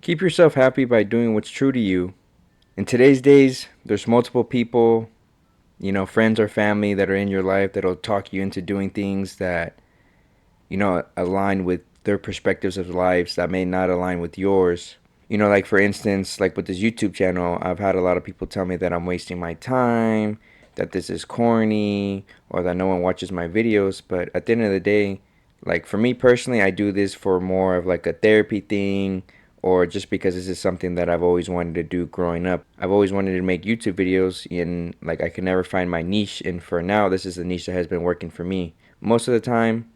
Keep yourself happy by doing what's true to you. In today's days, there's multiple people, friends or family that are in your life that'll talk you into doing things that, align with their perspectives of lives that may not align with yours. Like for instance, like with this YouTube channel, I've had a lot of people tell me that I'm wasting my time, that this is corny, or that no one watches my videos. But at the end of the day, like for me personally, I do this for more of like a therapy thing, or just because this is something that I've always wanted to do growing up. I've always wanted to make YouTube videos, and like I could never find my niche. And for now, this is the niche that has been working for me. Most of the time,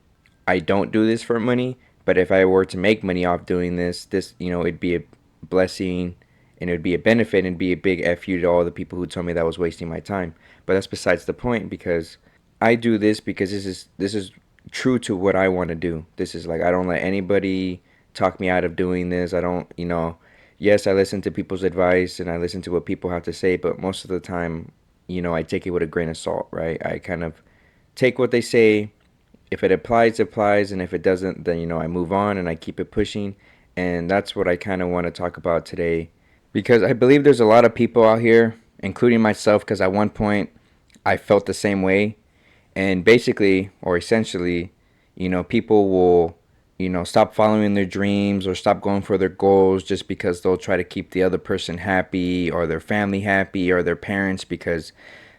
I don't do this for money, but if I were to make money off doing this, it'd be a blessing and it'd be a benefit and it'd be a big FU to all the people who told me that I was wasting my time. But that's besides the point because I do this because this is true to what I want to do. This is like I don't let anybody talk me out of doing this. I don't, yes, I listen to people's advice and I listen to what people have to say, but most of the time, I take it with a grain of salt, right? I kind of take what they say. If it applies, it applies, and if it doesn't, then I move on and I keep it pushing. And that's what I kind of want to talk about today because I believe there's a lot of people out here, including myself, because at one point I felt the same way. And basically, or essentially, people will, stop following their dreams or stop going for their goals just because they'll try to keep the other person happy or their family happy or their parents because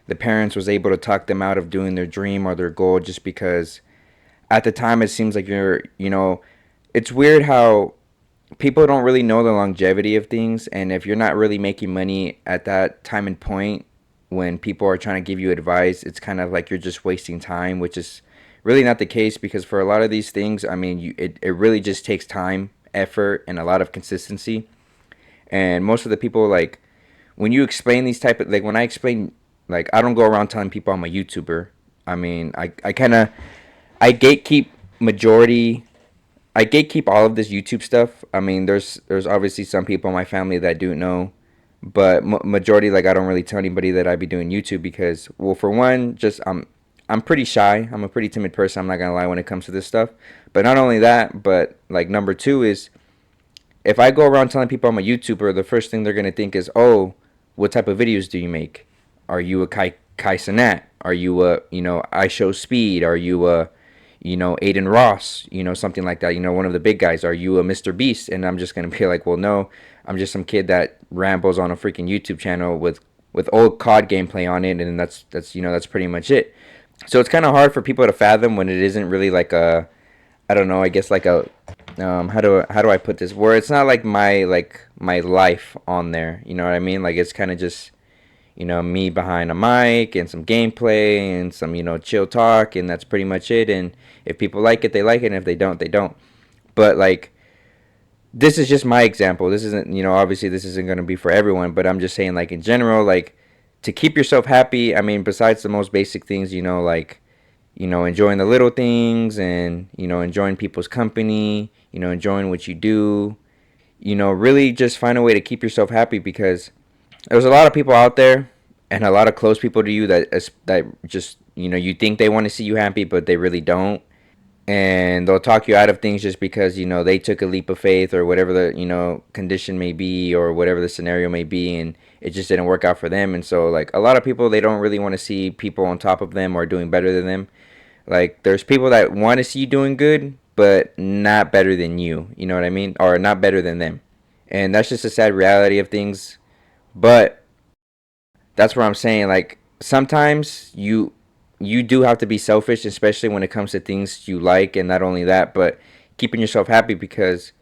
the parents was able to talk them out of doing their dream or their goal just because at the time it seems like it's weird how people don't really know the longevity of things, and if you're not really making money at that time and point when people are trying to give you advice, it's kind of like you're just wasting time, which is really not the case because for a lot of these things, I mean, it really just takes time, effort, and a lot of consistency. And most of the people, like, when you explain these type of, like, when I explain, like, I don't go around telling people I'm a YouTuber. I mean, I kind of, I gatekeep majority. I gatekeep all of this YouTube stuff. I mean, there's obviously some people in my family that do know, but majority like I don't really tell anybody that I be doing YouTube because, well, for one, just I'm pretty shy. I'm a pretty timid person. I'm not gonna lie when it comes to this stuff. But not only that, but like number two is if I go around telling people I'm a YouTuber, the first thing they're gonna think is, oh, what type of videos do you make? Are you a Kai Cenat? Are you a I Show Speed? Are you a Aiden Ross? Something like that. One of the big guys. Are you a Mr. Beast? And I'm just gonna be like, well, no, I'm just some kid that rambles on a freaking YouTube channel with old COD gameplay on it, and that's pretty much it. So it's kind of hard for people to fathom when it isn't really like a I don't know. I guess like a how do I put this? Where it's not like my life on there. You know what I mean? Like it's kind of just me behind a mic and some gameplay and some chill talk, and that's pretty much it. And if people like it, they like it, and if they don't, they don't. But like this is just my example. This isn't obviously this isn't going to be for everyone, but I'm just saying like in general, like to keep yourself happy. I mean, besides the most basic things, like enjoying the little things and, enjoying people's company, enjoying what you do, really just find a way to keep yourself happy because there's a lot of people out there and a lot of close people to you that just, you think they want to see you happy, but they really don't. And they'll talk you out of things just because, they took a leap of faith or whatever the, condition may be or whatever the scenario may be. And it just didn't work out for them. And so, like, a lot of people, they don't really want to see people on top of them or doing better than them. Like there's people that want to see you doing good, but not better than you. You know what I mean? Or not better than them. And that's just a sad reality of things. But that's what I'm saying. Like sometimes you do have to be selfish, especially when it comes to things you like, and not only that, but keeping yourself happy because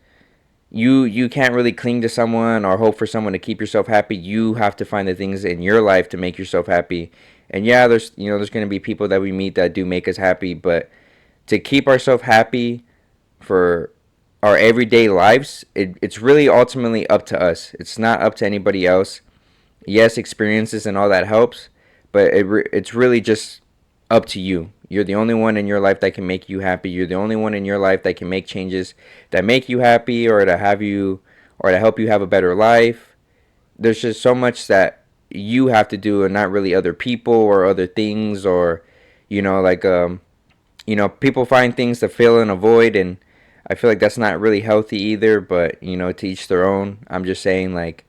you can't really cling to someone or hope for someone to keep yourself happy. You have to find the things in your life to make yourself happy. And yeah, there's going to be people that we meet that do make us happy, but to keep ourselves happy for our everyday lives, it's really ultimately up to us. It's not up to anybody else. Yes, experiences and all that helps, but it's really just up to you. You're the only one in your life that can make you happy. You're the only one in your life that can make changes that make you happy or to help you have a better life. There's just so much that you have to do and not really other people or other things or like people find things to fill in a void, and I feel like that's not really healthy either, but you know, to each their own. I'm just saying, like,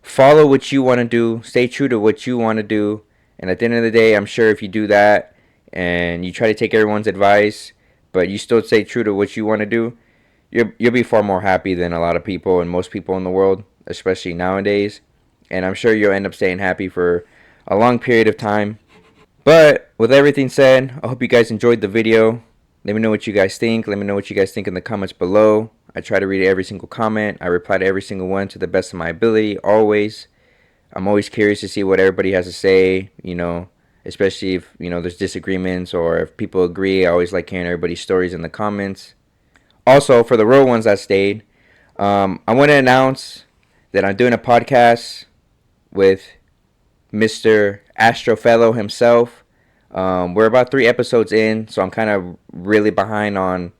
follow what you want to do, stay true to what you want to do, and at the end of the day, I'm sure if you do that and you try to take everyone's advice, but you still stay true to what you want to do, you'll be far more happy than a lot of people and most people in the world, especially nowadays. And I'm sure you'll end up staying happy for a long period of time. But with everything said, I hope you guys enjoyed the video. Let me know what you guys think. Let me know what you guys think in the comments below. I try to read every single comment. I reply to every single one to the best of my ability, always. I'm always curious to see what everybody has to say, you know, especially if, you know, there's disagreements or if people agree. I always like hearing everybody's stories in the comments. Also, for the real ones that stayed, I want to announce that I'm doing a podcast with Mr. Astrofellow himself. We're about 3 episodes in, so I'm kind of really behind on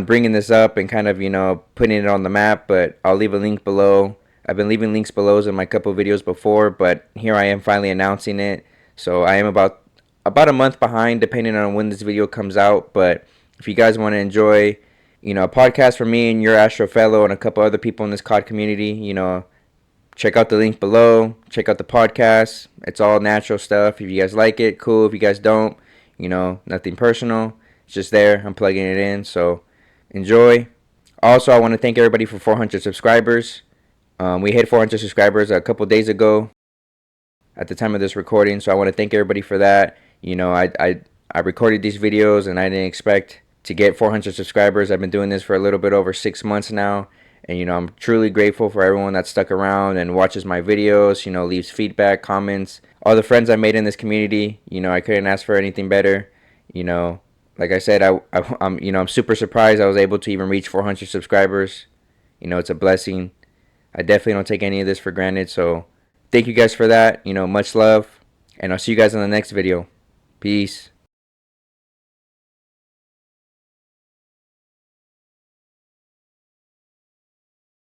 bringing this up and kind of, you know, putting it on the map, but I'll leave a link below. I've been leaving links below in my couple videos before, but here I am finally announcing it. So I am about a month behind depending on when this video comes out, but if you guys want to enjoy, you know, a podcast from me and your Astro Fellow and a couple other people in this COD community, you know, check out the link below. Check out the podcast. It's all natural stuff. If you guys like it, cool. If you guys don't, you know, nothing personal. It's just there. I'm plugging it in. So enjoy. Also, I want to thank everybody for 400 subscribers. We hit 400 subscribers a couple days ago at the time of this recording. So I want to thank everybody for that. You know, I recorded these videos and I didn't expect to get 400 subscribers. I've been doing this for a little bit over 6 months now. And, you know, I'm truly grateful for everyone that stuck around and watches my videos, you know, leaves feedback, comments. All the friends I made in this community, you know, I couldn't ask for anything better. You know, like I said, I'm super surprised I was able to even reach 400 subscribers. You know, it's a blessing. I definitely don't take any of this for granted. So thank you guys for that. You know, much love. And I'll see you guys in the next video. Peace.